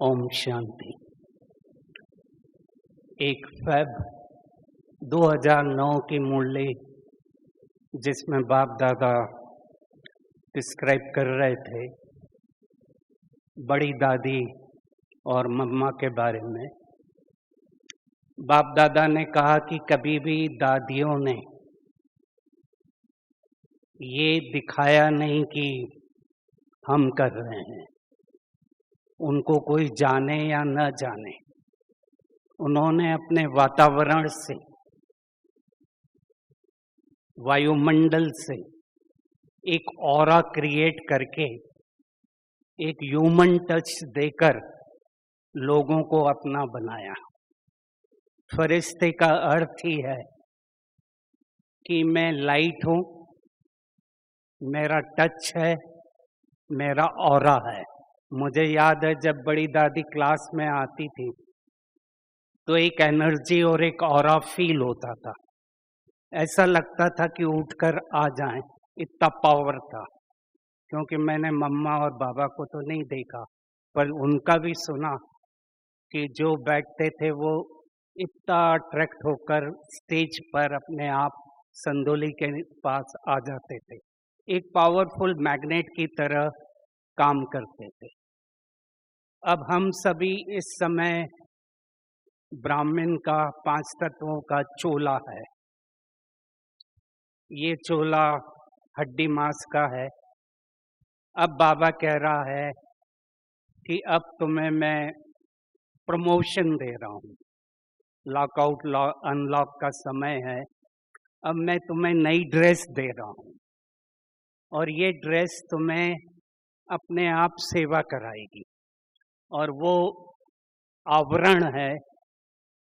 Om Shanti. 1 February 2009 की मुरली जिसमें बाप दादा डिस्क्राइब कर रहे थे बड़ी दादी और मम्मा के बारे में। बाप दादा ने कहा कि कभी भी दादियों ने ये दिखाया नहीं कि हम कर रहे हैं, उनको कोई जाने या न जाने। उन्होंने अपने वातावरण से, वायुमंडल से एक ऑरा क्रिएट करके एक ह्यूमन टच देकर लोगों को अपना बनाया। फरिश्ते का अर्थ ही है कि मैं लाइट हूँ, मेरा टच है, मेरा ऑरा है। मुझे याद है जब बड़ी दादी क्लास में आती थी तो एक एनर्जी और एक ऑरा फील होता था। ऐसा लगता था कि उठकर आ जाएं, इतना पावर था। क्योंकि मैंने मम्मा और बाबा को तो नहीं देखा, पर उनका भी सुना कि जो बैठते थे वो इतना अट्रैक्ट होकर स्टेज पर अपने आप संदोली के पास आ जाते थे। एक पावरफुल मैग्नेट की तरह काम करते थे। अब हम सभी इस समय ब्राह्मण का 5 तत्वों का चोला है। ये चोला हड्डी मांस का है। अब बाबा कह रहा है कि अब तुम्हें मैं प्रमोशन दे रहा हूँ। लॉकआउट अनलॉक का समय है। अब मैं तुम्हें नई ड्रेस दे रहा हूँ और ये ड्रेस तुम्हें अपने आप सेवा कराएगी। और वो आवरण है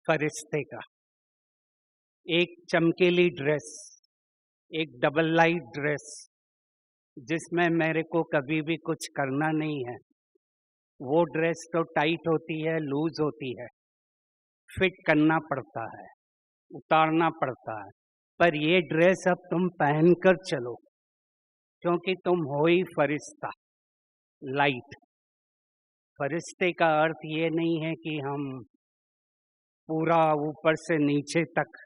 फरिश्ते का। एक चमकीली ड्रेस, एक डबल लाइट ड्रेस जिसमें मेरे को कभी भी कुछ करना नहीं है। वो ड्रेस तो टाइट होती है, लूज होती है, फिट करना पड़ता है, उतारना पड़ता है। पर ये ड्रेस अब तुम पहनकर चलो, क्योंकि तुम हो ही फरिश्ता, लाइट। फरिश्ते का अर्थ ये नहीं है कि हम पूरा ऊपर से नीचे तक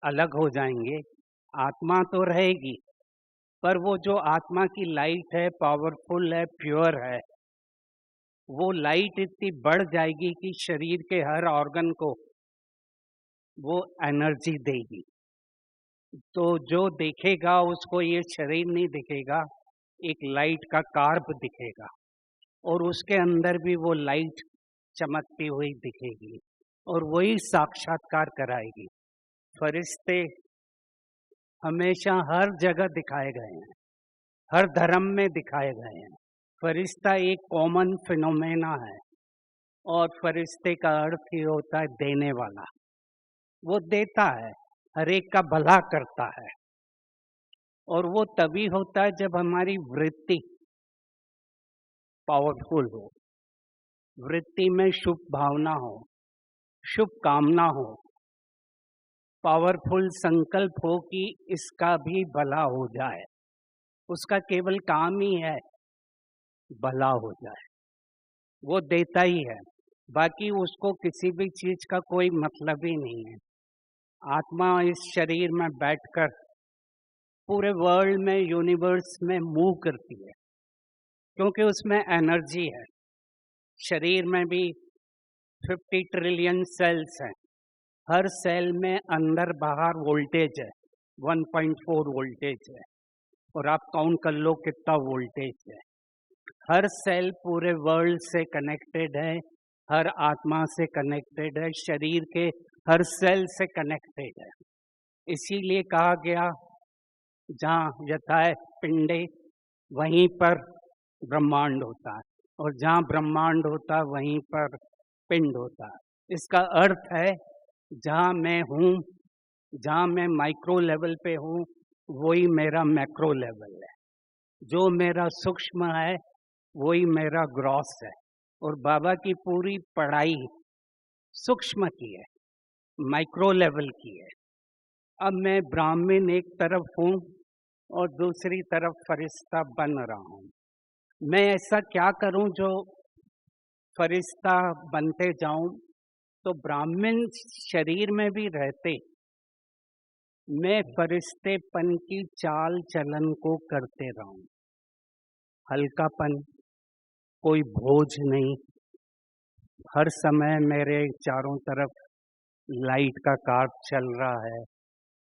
अलग हो जाएंगे। आत्मा तो रहेगी, पर वो जो आत्मा की लाइट है, पावरफुल है, प्योर है, वो लाइट इतनी बढ़ जाएगी कि शरीर के हर ऑर्गन को वो एनर्जी देगी। तो जो देखेगा उसको ये शरीर नहीं दिखेगा, एक लाइट का कार्ब दिखेगा और उसके अंदर भी वो लाइट चमकती हुई दिखेगी और वही साक्षात्कार कराएगी। फरिश्ते हमेशा हर जगह दिखाए गए हैं, हर धर्म में दिखाए गए हैं। फरिश्ता एक कॉमन फिनोमेना है और फरिश्ते का अर्थ ही होता है देने वाला। वो देता है, हर एक का भला करता है। और वो तभी होता है जब हमारी वृत्ति पावरफुल हो, वृत्ति में शुभ भावना हो, शुभ कामना हो, पावरफुल संकल्प हो कि इसका भी भला हो जाए। उसका केवल काम ही है भला हो जाए। वो देता ही है, बाकी उसको किसी भी चीज का कोई मतलब ही नहीं है। आत्मा इस शरीर में बैठकर पूरे वर्ल्ड में, यूनिवर्स में मूव करती है, क्योंकि उसमें एनर्जी है। शरीर में भी 50 ट्रिलियन सेल्स हैं। हर सेल में अंदर बाहर वोल्टेज है, 1.4 वोल्टेज है। और आप काउंट कर लो कितना वोल्टेज है। हर सेल पूरे वर्ल्ड से कनेक्टेड है, हर आत्मा से कनेक्टेड है, शरीर के हर सेल से कनेक्टेड है। इसीलिए कहा गया जहाँ यथाय पिंडे वहीं पर ब्रह्मांड होता है, और जहाँ ब्रह्मांड होता है वहीं पर पिंड होता है। इसका अर्थ है जहाँ मैं हूँ, जहाँ मैं माइक्रो लेवल पे हूँ, वही मेरा मैक्रो लेवल है। जो मेरा सूक्ष्म है वही मेरा ग्रॉस है। और बाबा की पूरी पढ़ाई सूक्ष्म की है, माइक्रो लेवल की है। अब मैं ब्राह्मण एक तरफ हूँ और दूसरी तरफ फरिश्ता बन रहा हूँ। मैं ऐसा क्या करूँ जो फरिश्ता बनते जाऊं तो ब्राह्मण शरीर में भी रहते मैं फरिश्तेपन की चाल चलन को करते रहूं। हल्कापन, कोई बोझ नहीं, हर समय मेरे चारों तरफ लाइट का कार्ड चल रहा है,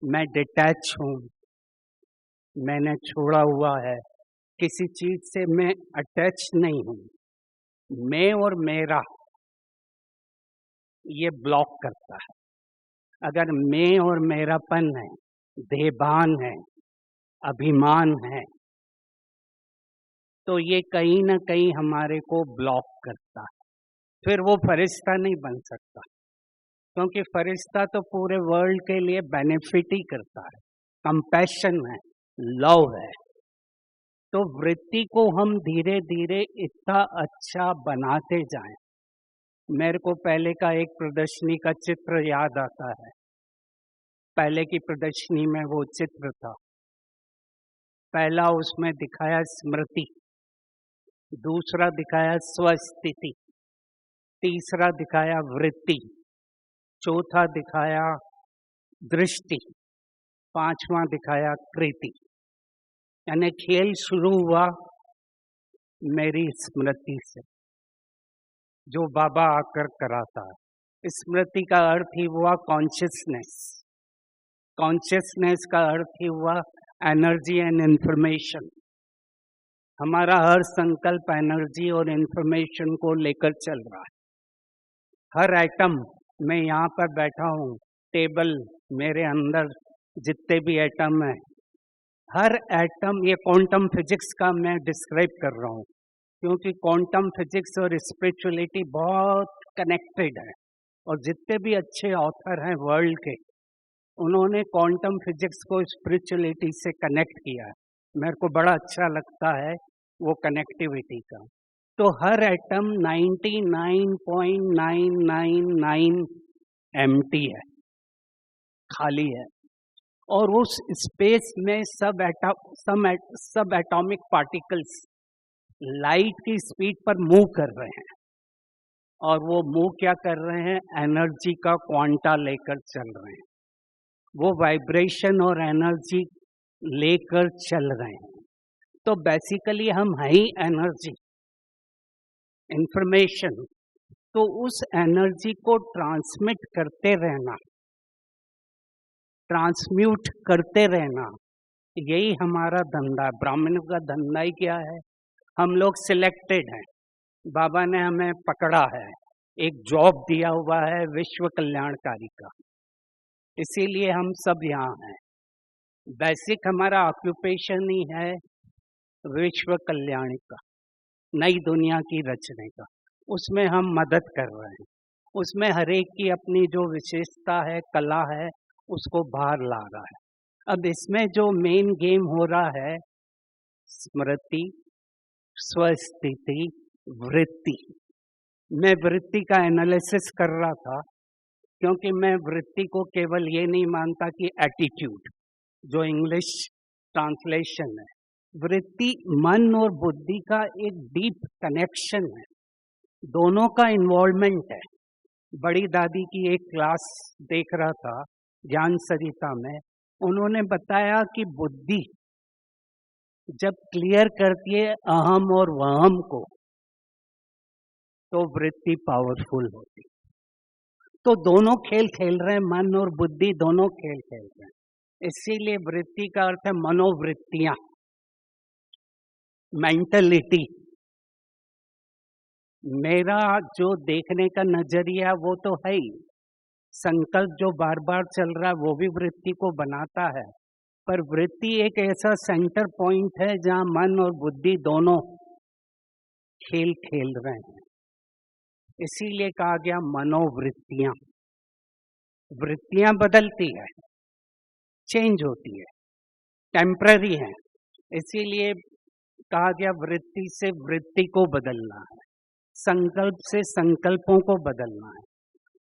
मैं डिटैच हूँ, मैंने छोड़ा हुआ है, किसी चीज से मैं अटैच नहीं हूँ। मैं और मेरा ये ब्लॉक करता है। अगर मैं और मेरापन है, देहभान है, अभिमान है, तो ये कहीं ना कहीं हमारे को ब्लॉक करता है। फिर वो फरिश्ता नहीं बन सकता, क्योंकि फरिश्ता तो पूरे वर्ल्ड के लिए बेनिफिट ही करता है, कंपैशन है, लव है। तो वृत्ति को हम धीरे धीरे इतना अच्छा बनाते जाएं। मेरे को पहले का एक प्रदर्शनी का चित्र याद आता है। पहले की प्रदर्शनी में वो चित्र था। पहला उसमें दिखाया स्मृति, दूसरा दिखाया स्वस्थिति, तीसरा दिखाया वृत्ति, चौथा दिखाया दृष्टि, पांचवा दिखाया कृति। यानी खेल शुरू हुआ मेरी स्मृति से, जो बाबा आकर कराता है। स्मृति का अर्थ ही हुआ कॉन्शियसनेस, कॉन्शियसनेस का अर्थ ही हुआ एनर्जी एंड इंफॉर्मेशन। हमारा हर संकल्प एनर्जी और इंफॉर्मेशन को लेकर चल रहा है। हर एटम, मैं यहाँ पर बैठा हूँ, टेबल, मेरे अंदर जितने भी एटम हैं, हर एटम, ये क्वांटम फिजिक्स का मैं डिस्क्राइब कर रहा हूँ, क्योंकि क्वांटम फिजिक्स और स्पिरिचुअलिटी बहुत कनेक्टेड है। और जितने भी अच्छे ऑथर हैं वर्ल्ड के, उन्होंने क्वांटम फिजिक्स को स्पिरिचुअलिटी से कनेक्ट किया है। मेरे को बड़ा अच्छा लगता है वो कनेक्टिविटी का। तो हर एटम 99.999 एम्प्टी है, खाली है। और उस स्पेस में सब एटॉमिक पार्टिकल्स लाइट की स्पीड पर मूव कर रहे हैं। और वो मूव क्या कर रहे हैं? एनर्जी का क्वांटा लेकर चल रहे हैं। वो वाइब्रेशन और एनर्जी लेकर चल रहे हैं। तो बेसिकली हम है ही एनर्जी, इंफॉर्मेशन। तो उस एनर्जी को ट्रांसमिट करते रहना, ट्रांसम्यूट करते रहना, यही हमारा धंधा है। ब्राह्मणों का धंधा ही क्या है? हम लोग सिलेक्टेड हैं, बाबा ने हमें पकड़ा है, एक जॉब दिया हुआ है विश्व कल्याणकारी का, इसीलिए हम सब यहाँ हैं। बेसिक हमारा ऑक्यूपेशन ही है विश्व कल्याण का, नई दुनिया की रचने का। उसमें हम मदद कर रहे हैं, उसमें हर एक की अपनी जो विशेषता है, कला है, उसको बाहर ला रहा है। अब इसमें जो मेन गेम हो रहा है, स्मृति, स्वस्थिति, वृत्ति। मैं वृत्ति का एनालिसिस कर रहा था, क्योंकि मैं वृत्ति को केवल ये नहीं मानता कि एटीट्यूड, जो इंग्लिश ट्रांसलेशन है, वृत्ति मन और बुद्धि का एक डीप कनेक्शन है, दोनों का इन्वॉल्वमेंट है। बड़ी दादी की एक क्लास देख रहा था ज्ञान सरिता में, उन्होंने बताया कि बुद्धि जब क्लियर करती है अहम और वहम को, तो वृत्ति पावरफुल होती। तो दोनों खेल खेल रहे हैं, मन और बुद्धि दोनों खेल खेल रहे हैं। इसीलिए वृत्ति का अर्थ है मनोवृत्तियां, मेंटलिटी। मेरा जो देखने का नजरिया वो तो है ही, संकल्प जो बार बार चल रहा है वो भी वृत्ति को बनाता है। पर वृत्ति एक ऐसा सेंटर पॉइंट है जहां मन और बुद्धि दोनों खेल खेल रहे हैं। इसीलिए कहा गया मनोवृत्तियां। वृत्तियां बदलती है, चेंज होती है, टेम्पररी है। इसीलिए कहा गया वृत्ति से वृत्ति को बदलना है, संकल्प से संकल्पों को बदलना है।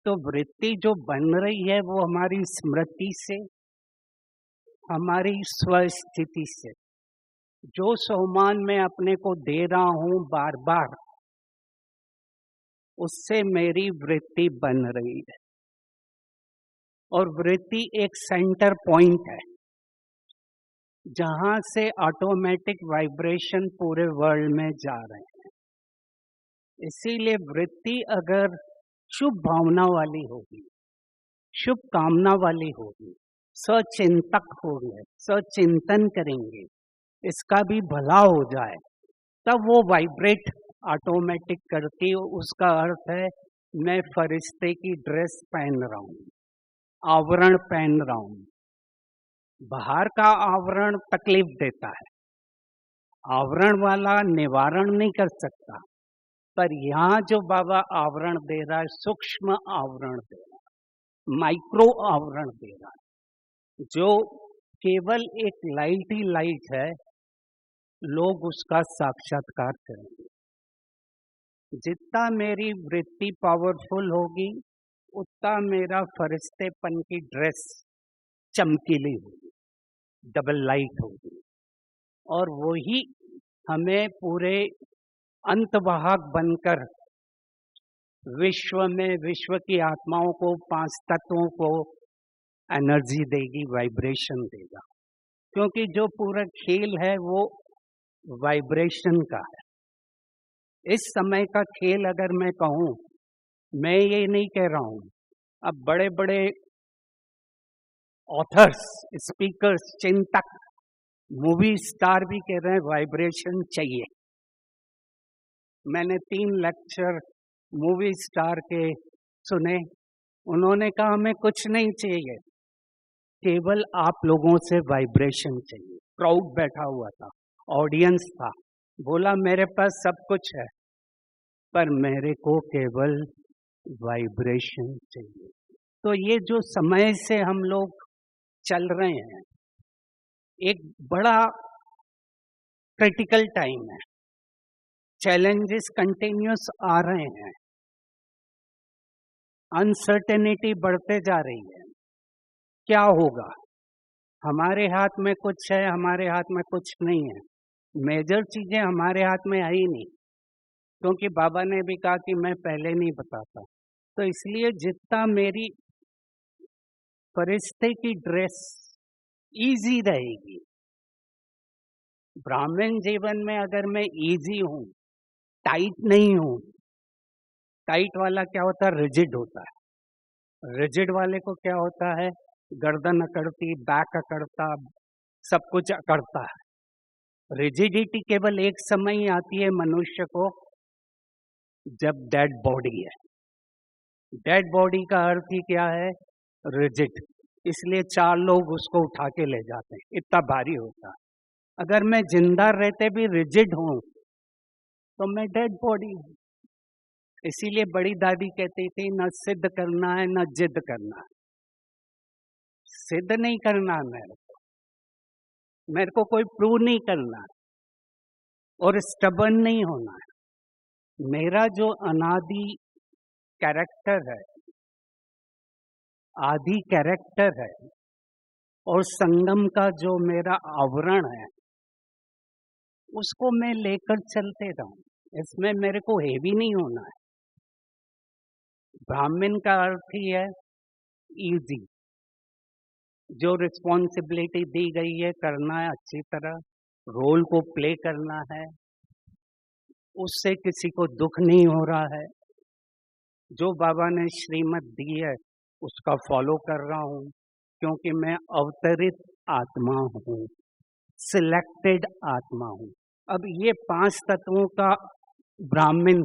तो वृत्ति जो बन रही है वो हमारी स्मृति से, हमारी स्वस्थिति से। जो सम्मान मैं अपने को दे रहा हूं बार बार, उससे मेरी वृत्ति बन रही है। और वृत्ति एक सेंटर पॉइंट है जहां से ऑटोमेटिक वाइब्रेशन पूरे वर्ल्ड में जा रहे हैं। इसीलिए वृत्ति अगर शुभ भावना वाली होगी, शुभ कामना वाली होगी, सचिंतक होंगे, सचिंतन करेंगे, इसका भी भला हो जाए, तब वो वाइब्रेट ऑटोमेटिक करती। उसका अर्थ है मैं फरिश्ते की ड्रेस पहन रहा हूं, आवरण पहन रहा हूं। बाहर का आवरण तकलीफ देता है, आवरण वाला निवारण नहीं कर सकता, पर यहाँ जो बाबा आवरण दे रहा है, सूक्ष्म आवरण दे रहा है, माइक्रो आवरण दे रहा है, जो केवल एक लाइट ही लाइट है, लोग उसका साक्षात्कार करेंगे। जितना मेरी वृत्ति पावरफुल होगी, उतना मेरा फरिश्तेपन की ड्रेस चमकीली होगी, डबल लाइट होगी, और वही हमें पूरे अंतवाहक बनकर विश्व में, विश्व की आत्माओं को, 5 तत्वों को एनर्जी देगी, वाइब्रेशन देगा। क्योंकि जो पूरा खेल है वो वाइब्रेशन का है। इस समय का खेल अगर मैं कहूँ, मैं ये नहीं कह रहा हूँ, अब बड़े बड़े ऑथर्स, स्पीकर्स, चिंतक, मूवी स्टार भी कह रहे हैं वाइब्रेशन चाहिए। मैंने 3 लेक्चर मूवी स्टार के सुने, उन्होंने कहा हमें कुछ नहीं चाहिए, केवल आप लोगों से वाइब्रेशन चाहिए। क्राउड बैठा हुआ था, ऑडियंस था, बोला मेरे पास सब कुछ है, पर मेरे को केवल वाइब्रेशन चाहिए। तो ये जो समय से हम लोग चल रहे हैं, एक बड़ा क्रिटिकल टाइम है, चैलेंजेस कंटिन्यूस आ रहे हैं, अनसर्टेनिटी बढ़ते जा रही है। क्या होगा? हमारे हाथ में कुछ है, हमारे हाथ में कुछ नहीं है। मेजर चीजें हमारे हाथ में आई नहीं, क्योंकि बाबा ने भी कहा कि मैं पहले नहीं बताता। तो इसलिए जितना मेरी फरिश्ते की ड्रेस इजी रहेगी, ब्राह्मण जीवन में अगर मैं इजी हूं, टाइट नहीं हूं, टाइट वाला क्या होता है? रिजिड होता है। रिजिड वाले को क्या होता है? गर्दन अकड़ती, बैक अकड़ता, सब कुछ अकड़ता है। रिजिडिटी केवल एक समय ही आती है मनुष्य को, जब डेड बॉडी है। डेड बॉडी का अर्थ ही क्या है? रिजिड। इसलिए 4 लोग उसको उठा के ले जाते हैं, इतना भारी होता है। अगर मैं जिंदा रहते भी रिजिड हूं, तो मैं डेड बॉडी हूं। इसीलिए बड़ी दादी कहती थी, न सिद्ध करना है न जिद करना है। सिद्ध नहीं करना है मेरे को कोई प्रूव नहीं करना है, और स्टबर्न नहीं होना है। मेरा जो अनादि कैरेक्टर है, आदि कैरेक्टर है, और संगम का जो मेरा आवरण है, उसको मैं लेकर चलते रहूं। इसमें मेरे को हेवी नहीं होना है। ब्राह्मण का अर्थ ही है इजी, जो रिस्पॉन्सिबिलिटी दी गई है करना है, अच्छी तरह रोल को प्ले करना है, उससे किसी को दुख नहीं हो रहा है। जो बाबा ने श्रीमत दी है उसका फॉलो कर रहा हूं, क्योंकि मैं अवतरित आत्मा हूं, सिलेक्टेड आत्मा हूं। अब ये 5 तत्वों का ब्राह्मण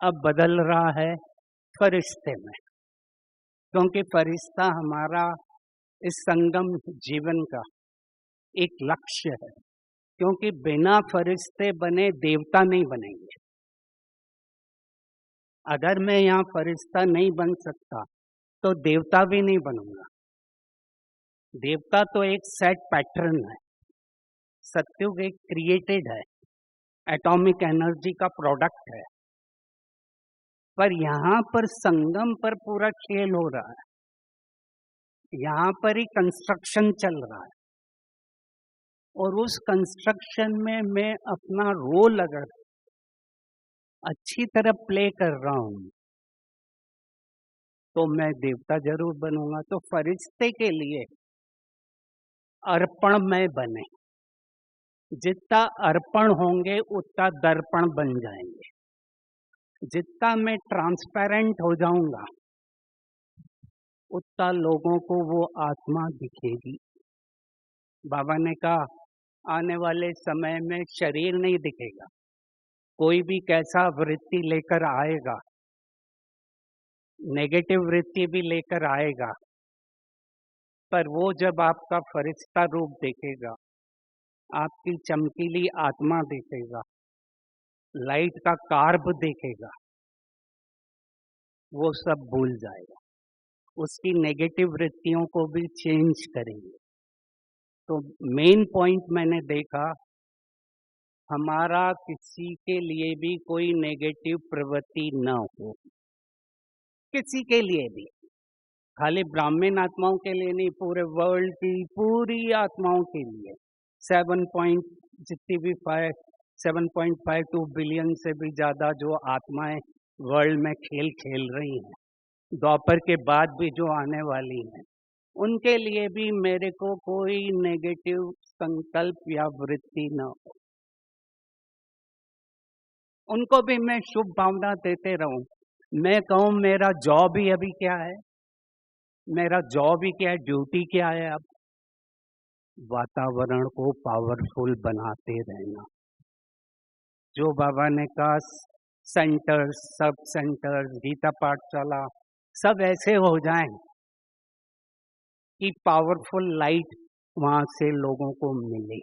अब बदल रहा है फरिश्ते में, क्योंकि फरिश्ता हमारा इस संगम जीवन का एक लक्ष्य है। क्योंकि बिना फरिश्ते बने देवता नहीं बनेंगे। अगर मैं यहाँ फरिश्ता नहीं बन सकता, तो देवता भी नहीं बनूंगा। देवता तो एक सेट पैटर्न है, सत्युग एक क्रिएटेड है, एटॉमिक एनर्जी का प्रोडक्ट है। पर यहाँ पर संगम पर पूरा खेल हो रहा है, यहाँ पर ही कंस्ट्रक्शन चल रहा है, और उस कंस्ट्रक्शन में मैं अपना रोल अगर अच्छी तरह प्ले कर रहा हूं तो मैं देवता जरूर बनूंगा। तो फरिश्ते के लिए अर्पण में बने, जितना अर्पण होंगे उतना दर्पण बन जाएंगे। जितना मैं ट्रांसपेरेंट हो जाऊंगा उतना लोगों को वो आत्मा दिखेगी। बाबा ने कहा आने वाले समय में शरीर नहीं दिखेगा, कोई भी कैसा वृत्ति लेकर आएगा, नेगेटिव वृत्ति भी लेकर आएगा, पर वो जब आपका फरिश्ता रूप देखेगा, आपकी चमकीली आत्मा देखेगा, लाइट का कार्ब देखेगा, वो सब भूल जाएगा, उसकी नेगेटिव वृत्तियों को भी चेंज करेंगे। तो मेन पॉइंट मैंने देखा, हमारा किसी के लिए भी कोई नेगेटिव प्रवृत्ति न हो, किसी के लिए भी, खाली ब्राह्मण आत्माओं के लिए नहीं, पूरे वर्ल्ड की पूरी आत्माओं के लिए। 7.52 बिलियन से भी ज्यादा जो आत्माएं वर्ल्ड में खेल रही हैं, द्वापर के बाद भी जो आने वाली हैं, उनके लिए भी मेरे को कोई नेगेटिव संकल्प या वृत्ति न हो, उनको भी मैं शुभ भावना देते रहूं। मैं कहूं मेरा जॉब ही अभी क्या है, मेरा जॉब ही क्या है, ड्यूटी क्या है, अब वातावरण को पावरफुल बनाते रहना। जो बाबा ने कहा सेंटर्स, सब सेंटर्स, गीता पाठशाला सब ऐसे हो जाएं कि पावरफुल लाइट वहां से लोगों को मिले,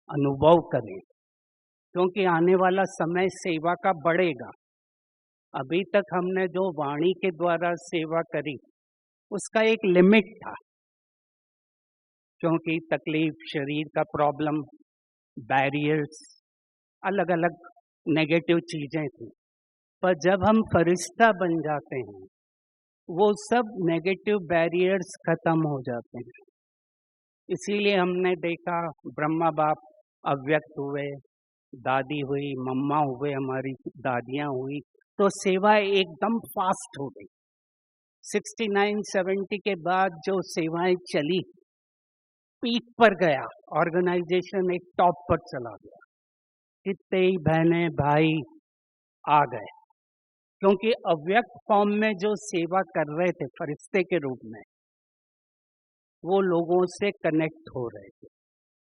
अनुभव करें, क्योंकि आने वाला समय सेवा का बढ़ेगा। अभी तक हमने जो वाणी के द्वारा सेवा करी उसका एक लिमिट था, क्योंकि तकलीफ, शरीर का प्रॉब्लम, बैरियर्स, अलग अलग नेगेटिव चीजें थी। पर जब हम फरिश्ता बन जाते हैं, वो सब नेगेटिव बैरियर्स खत्म हो जाते हैं। इसीलिए हमने देखा ब्रह्मा बाप अव्यक्त हुए, दादी हुई, मम्मा हुए, हमारी दादियां हुई, तो सेवा एकदम फास्ट हो गई। 69-70 के बाद जो सेवाएं चली, पीक पर गया, ऑर्गेनाइजेशन एक टॉप पर चला गया, कितने ही बहनें भाई आ गए, क्योंकि अव्यक्त फॉर्म में जो सेवा कर रहे थे फरिश्ते के रूप में, वो लोगों से कनेक्ट हो रहे थे।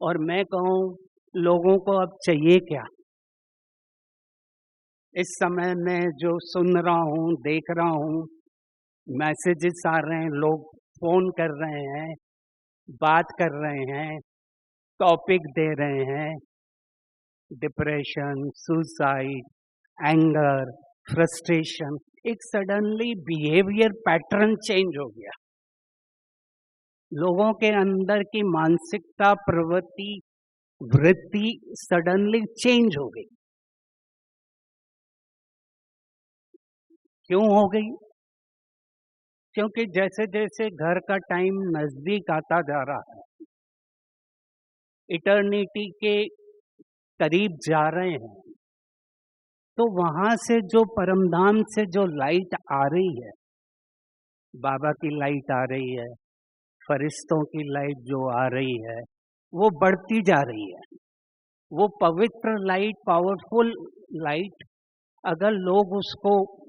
और मैं कहूं लोगों को अब चाहिए क्या, इस समय में जो सुन रहा हूं, देख रहा हूं, मैसेजेस आ रहे हैं, लोग फोन कर रहे हैं, बात कर रहे हैं, टॉपिक दे रहे हैं, डिप्रेशन, सुसाइड, एंगर, फ्रस्ट्रेशन, एक सडनली बिहेवियर पैटर्न चेंज हो गया। लोगों के अंदर की मानसिकता, प्रवृत्ति, वृत्ति सडनली चेंज हो गई। क्यों हो गई? क्योंकि जैसे जैसे घर का टाइम नजदीक आता जा रहा है, इटर्निटी के करीब जा रहे हैं, तो वहां से जो परमधाम से जो लाइट आ रही है, बाबा की लाइट आ रही है, फरिश्तों की लाइट जो आ रही है, वो बढ़ती जा रही है। वो पवित्र लाइट, पावरफुल लाइट, अगर लोग उसको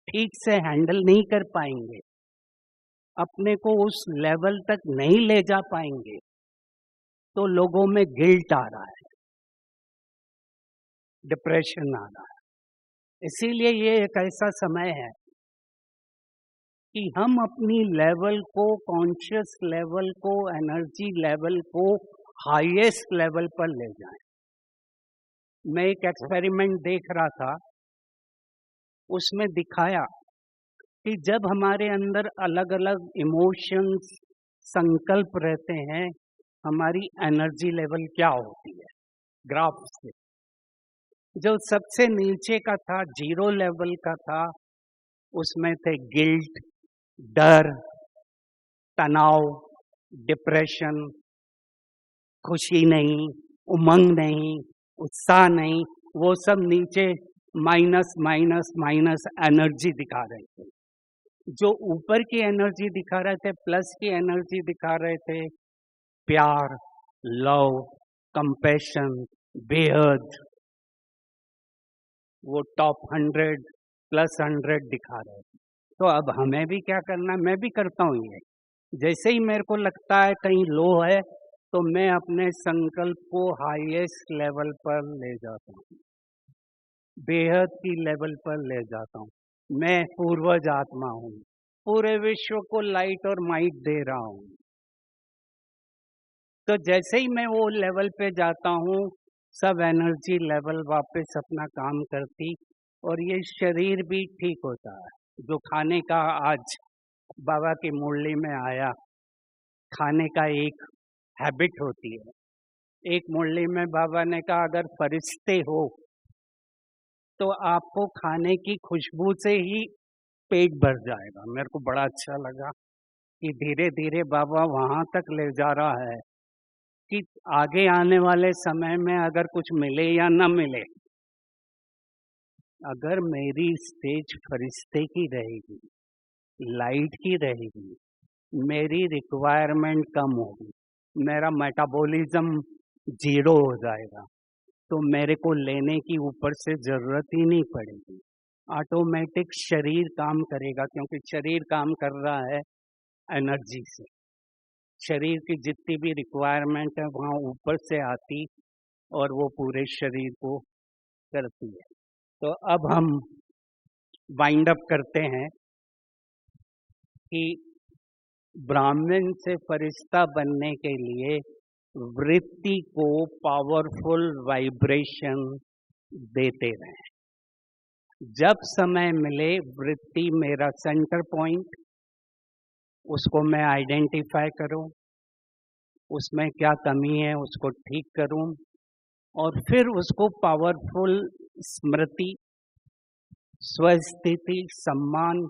ठीक से हैंडल नहीं कर पाएंगे, अपने को उस लेवल तक नहीं ले जा पाएंगे, तो लोगों में गिल्ट आ रहा है, डिप्रेशन आ रहा है। इसीलिए ये एक ऐसा समय है कि हम अपनी लेवल को, कॉन्शियस लेवल को, एनर्जी लेवल को हाईएस्ट लेवल पर ले जाएं। मैं एक एक्सपेरिमेंट देख रहा था, उसमें दिखाया कि जब हमारे अंदर अलग अलग इमोशंस, संकल्प रहते हैं, हमारी एनर्जी लेवल क्या होती है। ग्राफ से जो सबसे नीचे का था, 0 लेवल का था, उसमें थे गिल्ट, डर, तनाव, डिप्रेशन, खुशी नहीं, उमंग नहीं, उत्साह नहीं, वो सब नीचे माइनस माइनस माइनस एनर्जी दिखा रहे थे। जो ऊपर की एनर्जी दिखा रहे थे, प्लस की एनर्जी दिखा रहे थे, प्यार, लव, कंपैशन, बेहद, वो टॉप 100 प्लस 100 दिखा रहे थे। तो अब हमें भी क्या करना है, मैं भी करता हूँ ये। जैसे ही मेरे को लगता है कहीं लो है, तो मैं अपने संकल्प को हाईएस्ट लेवल पर ले जाता हूँ, बेहद की लेवल पर ले जाता हूँ। मैं पूर्वज आत्मा हूँ, पूरे विश्व को लाइट और माइट दे रहा हूँ। तो जैसे ही मैं वो लेवल पे जाता हूँ, सब एनर्जी लेवल वापस अपना काम करती और ये शरीर भी ठीक होता है। जो खाने का आज बाबा की मुरली में आया, खाने का एक हैबिट होती है। एक मुरली में बाबा ने कहा अगर फरिश्ते हो तो आपको खाने की खुशबू से ही पेट भर जाएगा। मेरे को बड़ा अच्छा लगा कि धीरे धीरे बाबा वहां तक ले जा रहा है कि आगे आने वाले समय में अगर कुछ मिले या न मिले, अगर मेरी स्टेज फरिश्ते की रहेगी, लाइट की रहेगी, मेरी रिक्वायरमेंट कम होगी, मेरा मेटाबॉलिज्म 0 हो जाएगा, तो मेरे को लेने की ऊपर से जरूरत ही नहीं पड़ेगी। ऑटोमेटिक शरीर काम करेगा, क्योंकि शरीर काम कर रहा है एनर्जी से। शरीर की जितनी भी रिक्वायरमेंट है वहाँ ऊपर से आती और वो पूरे शरीर को करती है। तो अब हम वाइंड अप करते हैं कि ब्राह्मण से फरिश्ता बनने के लिए वृत्ति को पावरफुल वाइब्रेशन देते रहें। जब समय मिले वृत्ति मेरा सेंटर पॉइंट, उसको मैं आइडेंटिफाई करूं, उसमें क्या कमी है उसको ठीक करूं और फिर उसको पावरफुल स्मृति, स्वस्थिति, सम्मान,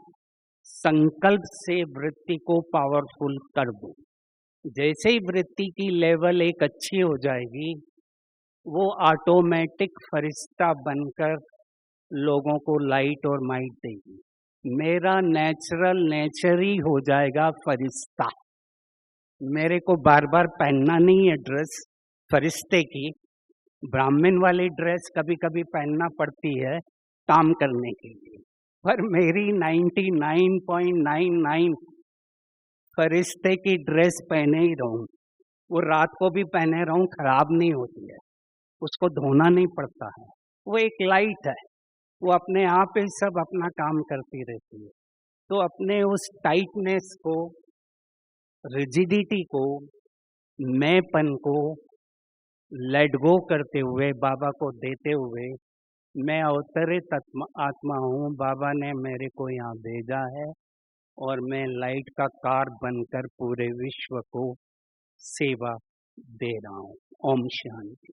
संकल्प से वृत्ति को पावरफुल कर दूं। जैसे ही वृत्ति की लेवल एक अच्छी हो जाएगी, वो ऑटोमेटिक फरिश्ता बनकर लोगों को लाइट और माइट देगी। मेरा नेचुरल नेचर ही हो जाएगा फरिश्ता। मेरे को बार बार पहनना नहीं है ड्रेस फरिश्ते की। ब्राह्मण वाली ड्रेस कभी कभी पहनना पड़ती है काम करने के लिए, पर मेरी 99.99 फरिश्ते की ड्रेस पहने ही रहूं। वो रात को भी पहने रहूं, खराब नहीं होती है, उसको धोना नहीं पड़ता है। वो एक लाइट है, वो अपने आप ही सब अपना काम करती रहती है। तो अपने उस टाइटनेस को, रिजिडिटी को, मैंपन को लेट गो करते हुए, बाबा को देते हुए, मैं अवतरित आत्मा हूँ, बाबा ने मेरे को यहाँ भेजा है और मैं लाइट का कार बनकर पूरे विश्व को सेवा दे रहा हूँ। ओम शांति।